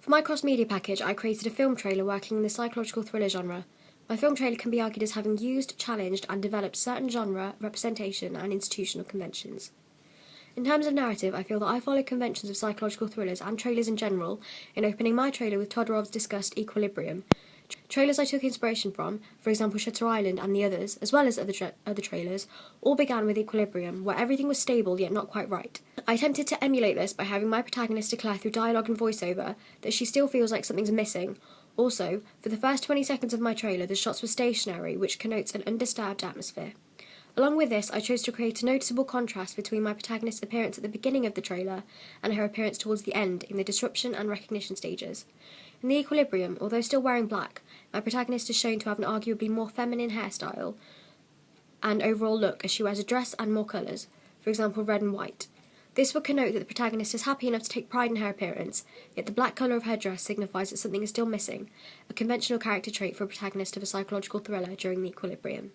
For my cross-media package, I created a film trailer working in the psychological thriller genre. My film trailer can be argued as having used, challenged, and developed certain genre, representation, and institutional conventions. In terms of narrative, I feel that I follow conventions of psychological thrillers and trailers in general in opening my trailer with Todorov's discussed Equilibrium. Trailers I took inspiration from, for example Shutter Island and the others, as well as other trailers, all began with Equilibrium, where everything was stable yet not quite right. I attempted to emulate this by having my protagonist declare through dialogue and voiceover that she still feels like something's missing. Also, for the first 20 seconds of my trailer, the shots were stationary, which connotes an undisturbed atmosphere. Along with this, I chose to create a noticeable contrast between my protagonist's appearance at the beginning of the trailer and her appearance towards the end in the disruption and recognition stages. In the Equilibrium, although still wearing black, my protagonist is shown to have an arguably more feminine hairstyle and overall look as she wears a dress and more colours, for example red and white. This would connote that the protagonist is happy enough to take pride in her appearance, yet the black colour of her dress signifies that something is still missing, a conventional character trait for a protagonist of a psychological thriller during the Equilibrium.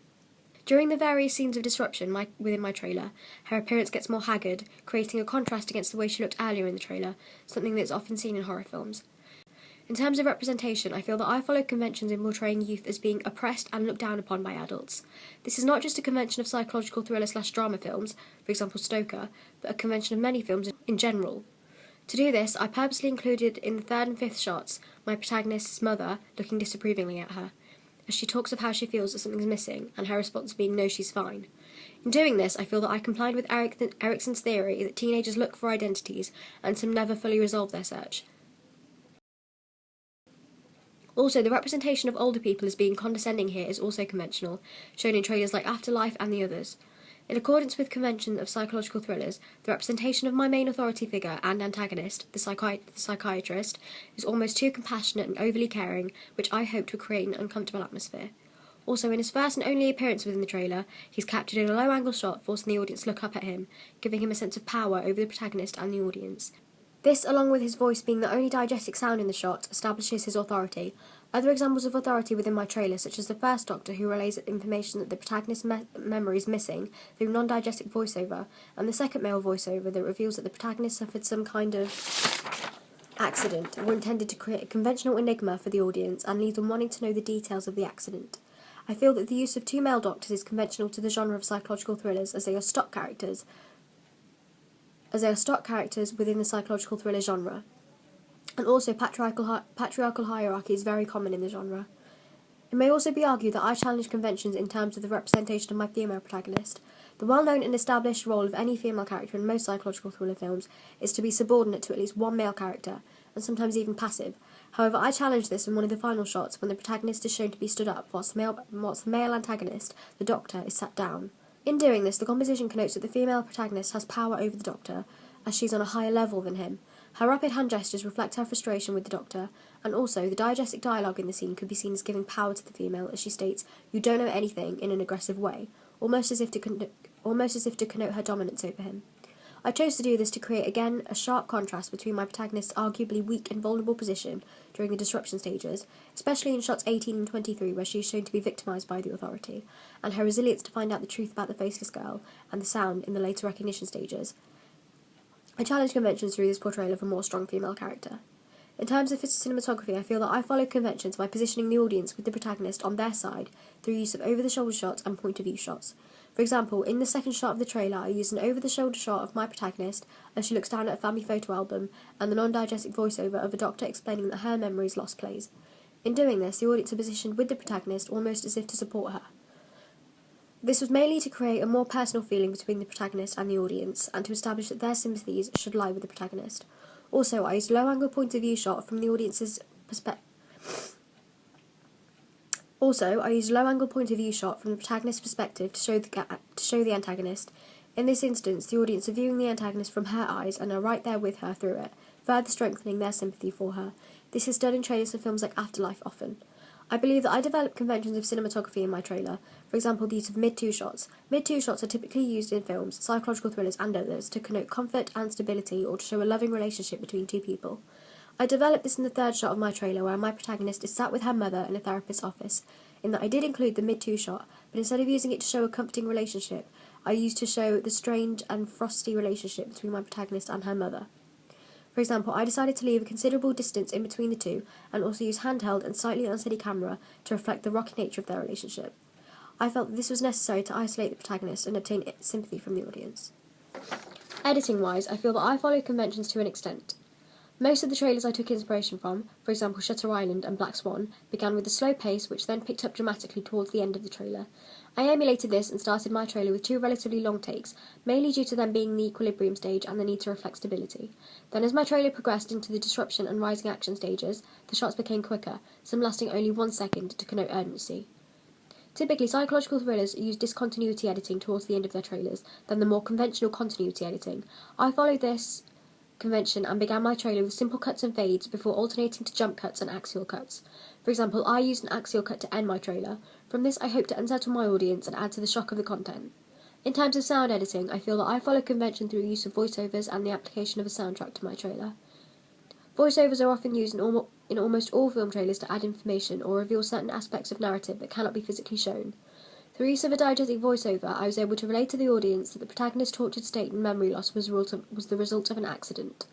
During the various scenes of disruption within my trailer, her appearance gets more haggard, creating a contrast against the way she looked earlier in the trailer, something that is often seen in horror films. In terms of representation, I feel that I follow conventions in portraying youth as being oppressed and looked down upon by adults. This is not just a convention of psychological thriller/drama films, for example Stoker, but a convention of many films in general. To do this, I purposely included in the third and fifth shots my protagonist's mother looking disapprovingly at her, as she talks of how she feels that something's missing, and her response being no, she's fine. In doing this, I feel that I complied with Erikson's theory that teenagers look for identities and some never fully resolve their search. Also, the representation of older people as being condescending here is also conventional, shown in trailers like Afterlife and the others. In accordance with convention of psychological thrillers, the representation of my main authority figure and antagonist, the psychiatrist, is almost too compassionate and overly caring, which I hoped would create an uncomfortable atmosphere. Also, in his first and only appearance within the trailer, he's captured in a low-angle shot, forcing the audience to look up at him, giving him a sense of power over the protagonist and the audience. This, along with his voice being the only diegetic sound in the shot, establishes his authority. Other examples of authority within my trailer, such as the first Doctor who relays information that the protagonist's memory is missing through non-diegetic voiceover, and the second male voiceover that reveals that the protagonist suffered some kind of accident, were intended to create a conventional enigma for the audience and leave them wanting to know the details of the accident. I feel that the use of two male doctors is conventional to the genre of psychological thrillers, as they are stock characters within the psychological thriller genre. And also, patriarchal hierarchy is very common in the genre. It may also be argued that I challenge conventions in terms of the representation of my female protagonist. The well-known and established role of any female character in most psychological thriller films is to be subordinate to at least one male character, and sometimes even passive. However, I challenge this in one of the final shots when the protagonist is shown to be stood up whilst the male antagonist, the Doctor, is sat down. In doing this, the composition connotes that the female protagonist has power over the Doctor, as she's on a higher level than him. Her rapid hand gestures reflect her frustration with the Doctor, and also the diegetic dialogue in the scene could be seen as giving power to the female, as she states, "You don't know anything," in an aggressive way, almost as if to connote her dominance over him. I chose to do this to create again a sharp contrast between my protagonist's arguably weak and vulnerable position during the disruption stages, especially in shots 18 and 23 where she is shown to be victimised by the authority, and her resilience to find out the truth about the faceless girl and the sound in the later recognition stages. I challenge conventions through this portrayal of a more strong female character. In terms of cinematography, I feel that I follow conventions by positioning the audience with the protagonist on their side through use of over-the-shoulder shots and point-of-view shots. For example, in the second shot of the trailer, I used an over-the-shoulder shot of my protagonist as she looks down at a family photo album and the non-diegetic voiceover of a doctor explaining that her memories lost plays. In doing this, the audience are positioned with the protagonist almost as if to support her. This was mainly to create a more personal feeling between the protagonist and the audience, and to establish that their sympathies should lie with the protagonist. Also, I used a low-angle point-of-view shot from the audience's perspective. From the protagonist's perspective to show the antagonist. In this instance, the audience are viewing the antagonist from her eyes and are right there with her through it, further strengthening their sympathy for her. This is done in trailers for films like Afterlife often. I believe that I developed conventions of cinematography in my trailer, for example the use of mid-two shots. Mid-two shots are typically used in films, psychological thrillers and others, to connote comfort and stability or to show a loving relationship between two people. I developed this in the third shot of my trailer where my protagonist is sat with her mother in a therapist's office, in that I did include the mid-two shot, but instead of using it to show a comforting relationship, I used to show the strange and frosty relationship between my protagonist and her mother. For For example, I decided to leave a considerable distance in between the two and also use handheld and slightly unsteady camera to reflect the rocky nature of their relationship. I felt that this was necessary to isolate the protagonist and obtain sympathy from the audience. Editing-wise, I feel that I followed conventions to an extent. Most of the trailers I took inspiration from, for example Shutter Island and Black Swan, began with a slow pace which then picked up dramatically towards the end of the trailer. I emulated this and started my trailer with 2 relatively long takes, mainly due to them being the equilibrium stage and the need to reflect stability. Then as my trailer progressed into the disruption and rising action stages, the shots became quicker, some lasting only 1 second to connote urgency. Typically, psychological thrillers use discontinuity editing towards the end of their trailers than the more conventional continuity editing. I followed this convention and began my trailer with simple cuts and fades before alternating to jump cuts and axial cuts. For example, I used an axial cut to end my trailer. From this, I hope to unsettle my audience and add to the shock of the content. In terms of sound editing, I feel that I follow convention through use of voiceovers and the application of a soundtrack to my trailer. Voiceovers are often used in almost all film trailers to add information or reveal certain aspects of narrative that cannot be physically shown. Through use of a diegetic voiceover, I was able to relate to the audience that the protagonist's tortured state and memory loss was the result of an accident.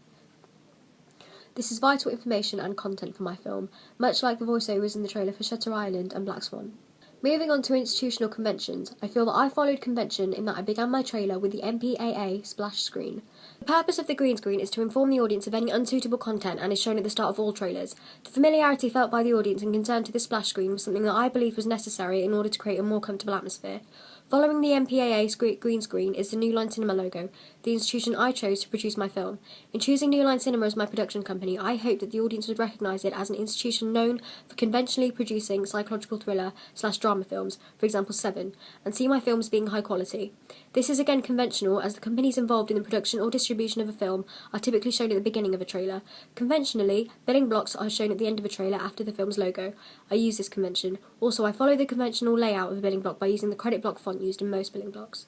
This is vital information and content for my film, much like the voiceovers in the trailer for Shutter Island and Black Swan. Moving on to institutional conventions, I feel that I followed convention in that I began my trailer with the MPAA splash screen. The purpose of the green screen is to inform the audience of any unsuitable content and is shown at the start of all trailers. The familiarity felt by the audience in concern to the splash screen was something that I believed was necessary in order to create a more comfortable atmosphere. Following the MPAA green screen is the New Line Cinema logo, the institution I chose to produce my film. In choosing New Line Cinema as my production company, I hoped that the audience would recognise it as an institution known for conventionally producing psychological thriller/drama films, for example Seven, and see my films being high quality. This is again conventional, as the companies involved in the production or distribution of a film are typically shown at the beginning of a trailer. Conventionally, billing blocks are shown at the end of a trailer after the film's logo. I use this convention. Also, I follow the conventional layout of a billing block by using the credit block font used in most billing blocks.